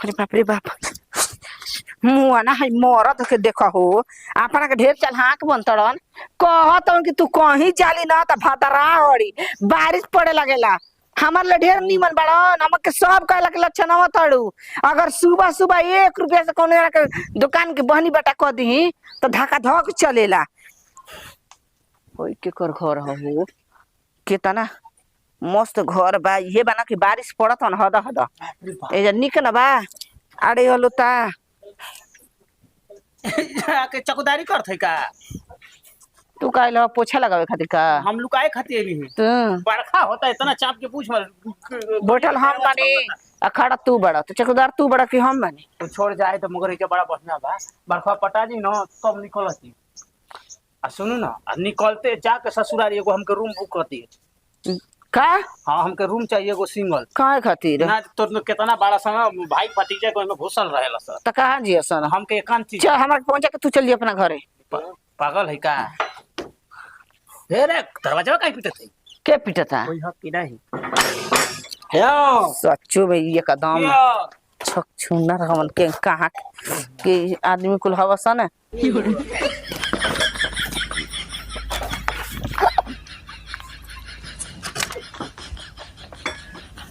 अरे बाप रे बाप मुआ ना है मरद के देखा हो अपना के ढेर चल हाँक बनतड़न कहत कि तू कहीं जाली ना त भदरा हड़ी बारिश पड़े लगेला हमार ले ढेर नीमन बड़न हमके सब कहला के लक्षण तड़ू अगर सुबह सुबह 1 रुपया से कौन के दुकान के बहनी बटा क दी तो धक्का धक चलेला ओई के कर घर हो केतना मस्त घर बा ये बना कि बारिश पड़त न हद हद ए निक न बा अरे हलो ता के चौकीदारी करथे का तू काहे पोछा लगावे खातिर का हम लुकाए खातिर भी तू बरखा होता है इतना चाप के पूछ मत बोतल हम बनी अखाड़ा तू बड़ा तो चौकीदार तू बड़ा कि हम बनी तो छोड़ जाए तो मगर के बड़ा बढ़िया बा बरखा पटा दी न तब निकलती आ सुनू ना निकलते जाके ससुरारी एगो हमके रूम बुक कर दिए का हाँ हमके रूम चाहिए एगो सिंगल काहे खातिर ना तो कितना बड़ा समय भाई भतीजा को में घुसल रहेला सर त कहां जिया सन हमके एकांत चीज चल हमरा पहुंचा के तू चल अपना घरे पागल है का रे दरवाजा काहे पीटत है के पिटता कोई हक की नहीं सच्चो में ये कदम छक छुनर हमन के कहां के आदमी कुल हवस न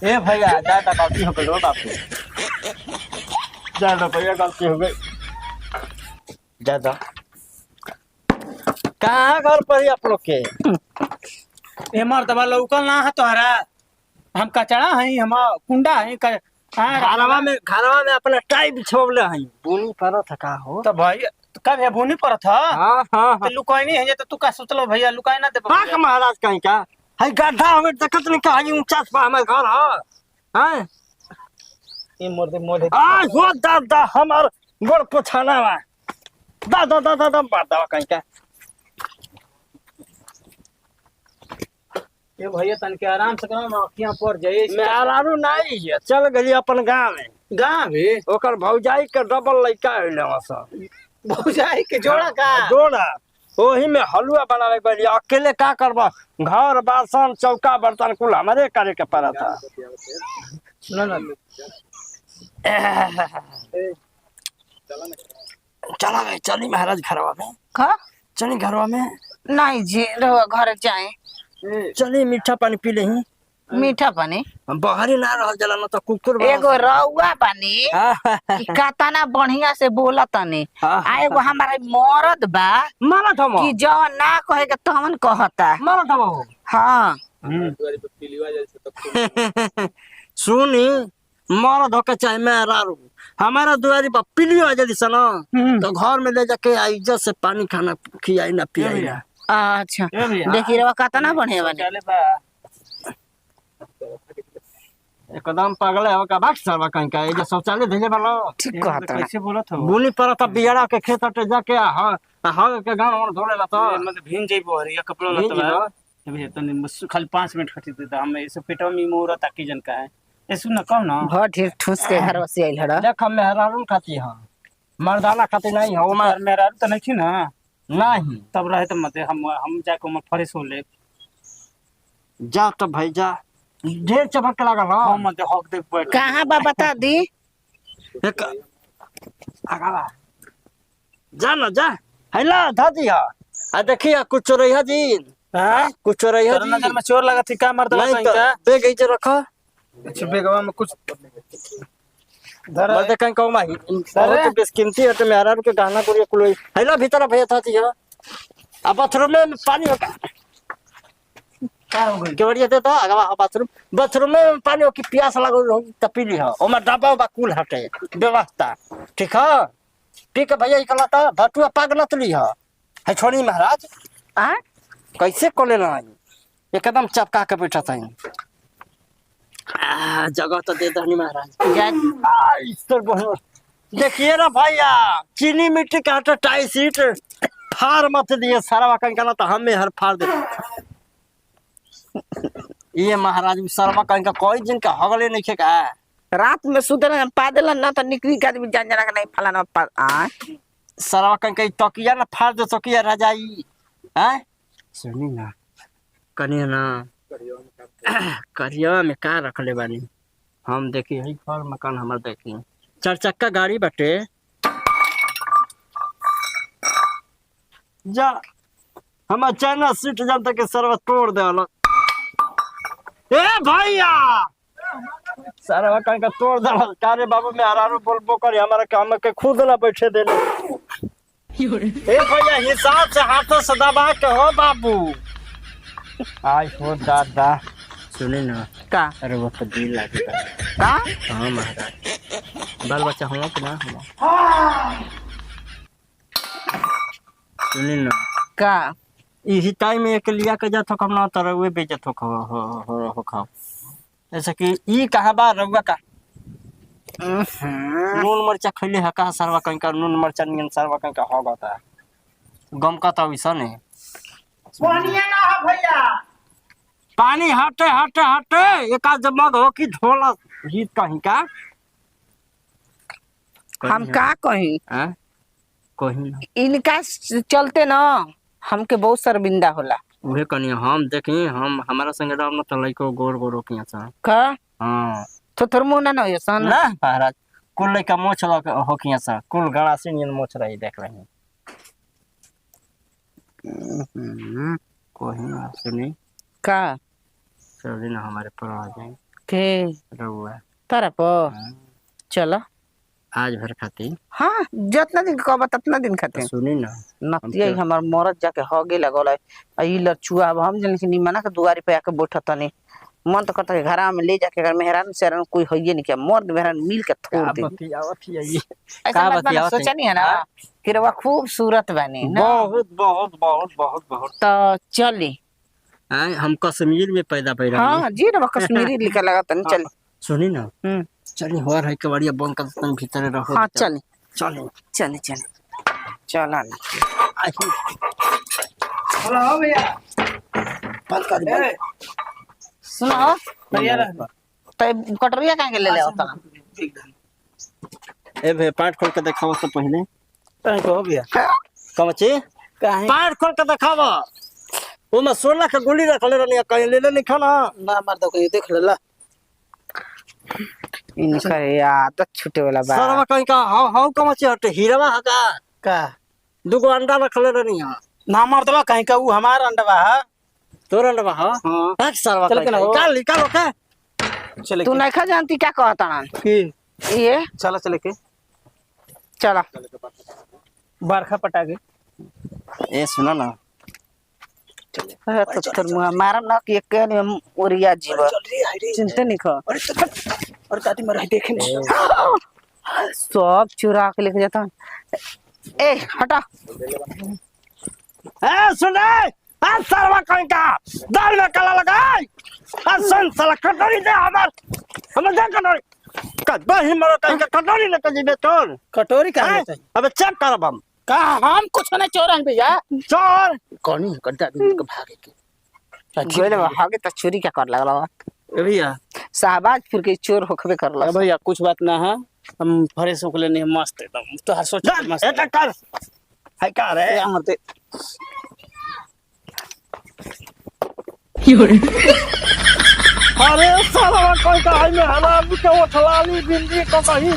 ए भैया ज्यादा गलती हो गई बापू ज्यादा भैया गलती हो गई ज्यादा कहाँ घर पर ही आप लोग के ए मर्दबा लौकल ना है तोहरा हम कचड़ा है हम कुंडा है घरवा में अपना टाई बिछोवले हैं बुनी परत का हो तो भाई कब है भूनी पर था हाँ हाँ तो लुकाई नहीं है तो तू का सोचलो भैया लुकाई ना दे हाँ का महाराज कहीं का है गड्ढा हमें देखत नहीं कहा ऊंचा पा हमारे घर है ये मोदे आ हो दादा हमार गोड़ पोछाना बा दादा बात कहीं का ये भैया तन के आराम से करो ना अखियां पर जाए मैं आरारू नहीं है चल गई अपन गांव में गांव भी ओकर भौजाई के डबल लड़का होले वहां भौजाई के जोड़ा का जोड़ा ओही में हलवा बनावे के लिए अकेले का करबा घर बासन चौका बर्तन कुल हमारे करे के पड़ा था ना ना चला गए चली महाराज घरवा में का चली घरवा में नहीं जी रहो घर जाए चली मीठा पानी पी लेही मीठा पानी बहरी ना रह जला न तो कुकुर एगो रउआ पानी कि कातना बढ़िया से बोला तनी आ एगो हमारा मरद बा मारा थम कि जवन ना कहे के तवन कहता मारा थम हाँ सुनी मर धोके चाहे मैं रारू हमारा दुआरी पर पिली आ जली सन तो घर में ले जाके इज्जत से पानी खाना खियाई ना पियाई ना अच्छा देखी रवा कातना बढ़िया बानी चले बा एकदम पागल है का बात सरवा कहीं का ये शौचालय भेजे वाला ठीक कहता कैसे बोलत हो बुनी परत बियाड़ा के खेत हटे जाके हा के गांव और धोले ला तो मतलब भीन जइबो हरिया कपड़ा भीन लतला जइबो। अभी तो खाली 5 मिनट खटी देता हम ऐसे पेटवा में मोरा ताकि जन का है ए सुन कहो ना भर ढेर ठूस के घर से आइल हड़ा देख हम मेहरारून खाती हां मर्दाना खाती नहीं हो मैं मेरा तो नहीं थी ना नहीं तब रहे तो मत हम जाके मैं फ्रेश हो ले जा तो भाई जा ढेर चमक लागल हां हम मत हक दे बैठ कहाँ बा बता दी एक आगा जा ना जा हैला दादी हा आ देखिए कुछ रहिया जी हां कुछ रहिया तेरा जी नजर में चोर लगा थी का मर्द नहीं कहीं का तो बेग इजे रखा अच्छा बेगवा में कुछ धर मर्द कहीं कहू माही बहुत बेसकीमती है तो मेहरारू के गहना गुड़िया कुल हैला भीतर भैया था जी अब बाथरूम में पानी होगा का हो गई केवड़िया दे तो अगवा बाथरूम में पानी हो की प्यास लागल हो त पी ली हो ओमा डब्बा बा कुल हटे व्यवस्था ठीक है पी के भैया निकला था भटुआ पाग न तली है छोड़ी महाराज आ कैसे कोले ना एकदम चपका के बैठा था जगह तो दे दहनी महाराज जा ईश्वर बोलो देखिए ना भैया चीनी मिट्टी का हटा टाई सीट फार मत दिए सारा वकन का ना तो हमें हर फाड़ दे ये महाराज सरवा कहीं का कोई दिन का हगले नहीं खेका रात में सुतल पादल ना तो निकली के आदमी जान जना के नहीं फलाना आ सरवा कहीं कहीं तकिया ना फाड़ दे तकिया रजाई हैं सुनी ना कनिया ना करिया में का रखले बानी हम देखी है घर मकान हमर देखी चार चक्का गाड़ी बटे जा हम चाइना सीट जनता के सर्व तोड़ दे ए भैया सारा कहीं का तोड़ दे कारे बाबू में हरारू बोलबो करे हमारा काम के खुद ना बैठे देने ए भैया हिसाब से हाथों से दबा के हो बाबू आई हो दादा सुने ना का अरे वो तो दिल लागेगा का हाँ महाराज बाल बच्चा हम कि ना हम सुनी ना का इसी टाइम में एक लिया के जात हम ना तर वे बेचत हो खाओ ऐसा कि ई कहा बा रउआ का नून मरचा खइले है का सरवा कहीं का नून मरचा नियन सरवा कहीं का हो गता गम का तो वैसा नहीं पानिया ना हो भैया पानी हटे हटे हटे एक आध मग हो कि ढोला हित कहीं का हम का कहीं हैं कहीं ना इनका चलते ना हमके बहुत शर्मिंदा होला उहे कनी हम देखी हम हमारा संगे राम न तो लइको गोर गोर किया सा का हां तो थोर मुंह ना हो सन ना महाराज कुल लइका मोछ हो किया सा कुल गड़ा से नियन मोछ रही देख रहे हैं कोई ना सुनी का सब दिन हमारे पर आ जाए के रहुआ तारा पर चलो आज भर खाती हाँ जितना दिन कहब उतना दिन खाते तो सुनी ना नतिया हमार मरद जाके हगे लगल है ई लचुआ अब हम जन कि मना के दुआरी पे आके बैठत तनी मन तो करता है घर में ले जाके अगर मेहरान सेहरान कोई होइए नहीं क्या मर्द मेहरान मिल के थोड़ दे ऐसा मत बना सोचा नहीं है ना फिर वह खूबसूरत बनी ना बहुत बहुत बहुत बहुत बहुत तो चली हम कश्मीर में पैदा पैदा हाँ जी ना कश्मीरी लिखा लगा तनी चल सुनी ना चली हो रहा है के बढ़िया बंक तन भीतर रहो हाँ चली चलो चली चली चला ना हेलो भैया बंद कर दे सुनो भैया तो कटोरिया कहाँ के ले ले होता ए भे पाट खोल के देखाओ तो पहले कहीं को भैया कमची कहीं पाट खोल के देखाओ वो में 16 का गोली रख ले रनी कहीं ले ले नहीं खाना ना मार दो कहीं देख लेला इनका आदत छूटे वाला बा सरवा कहीं का हाउ हाउ कमची हटे हीरावा हका का दुगो अंडा रख ले रनी ना मार दो कहीं का वो हमारा अंडा है तोर अंडा हां हां पाक सरवा चल के ना हो। निकाल निकाल के चले तू नहीं खा जानती क्या कहता ना की ये चला चले के चला बरखा पटा के ए सुनो ना तो फिर मुँह मारा ना कि एक ओरिया जीव चिंता नहीं खा और दादी मर देखे नहीं सब चुरा के लेके जाता ए हटा ए सुने आ सरवा कहीं का दाल में काला लगाई आ सन साला कटोरी दे हमर दे कटोरी कद ही मरो कहीं का कटोरी लेके जीबे तोर कटोरी कहाँ चाहिए अबे चेक करब हम का हम कुछ नहीं चोर हैं भैया चोर कौन है करता दिन को भागे के गोले हागे तो चोरी क्या कर लगला भैया शाहबाज फिर के चोर होखबे करला भैया कुछ बात ना है हम फ्रेश होके लेने मस्त एकदम तो हर सोच मस्त ए कर है का रे मरते अरे साला कोई का है में हला के उठलाली बिंदी को कहीं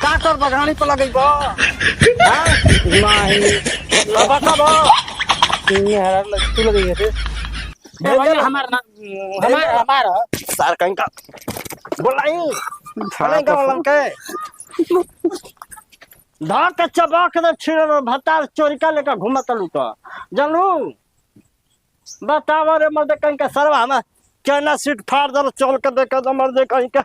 का कर बगानी पे लगई बा हां नहीं अब बताबो ये हर तू लगी है भैया हमारा हमारा सार कहीं का बोलाई बोलाई का बोलन के धा के चबा के छिड़ भतार चोरी का लेकर घुमत लू तो जानू बतावा रे मर्द कहीं का सरवा हम चाइना सीट फाड़ दर चल के देख मर्द कहीं का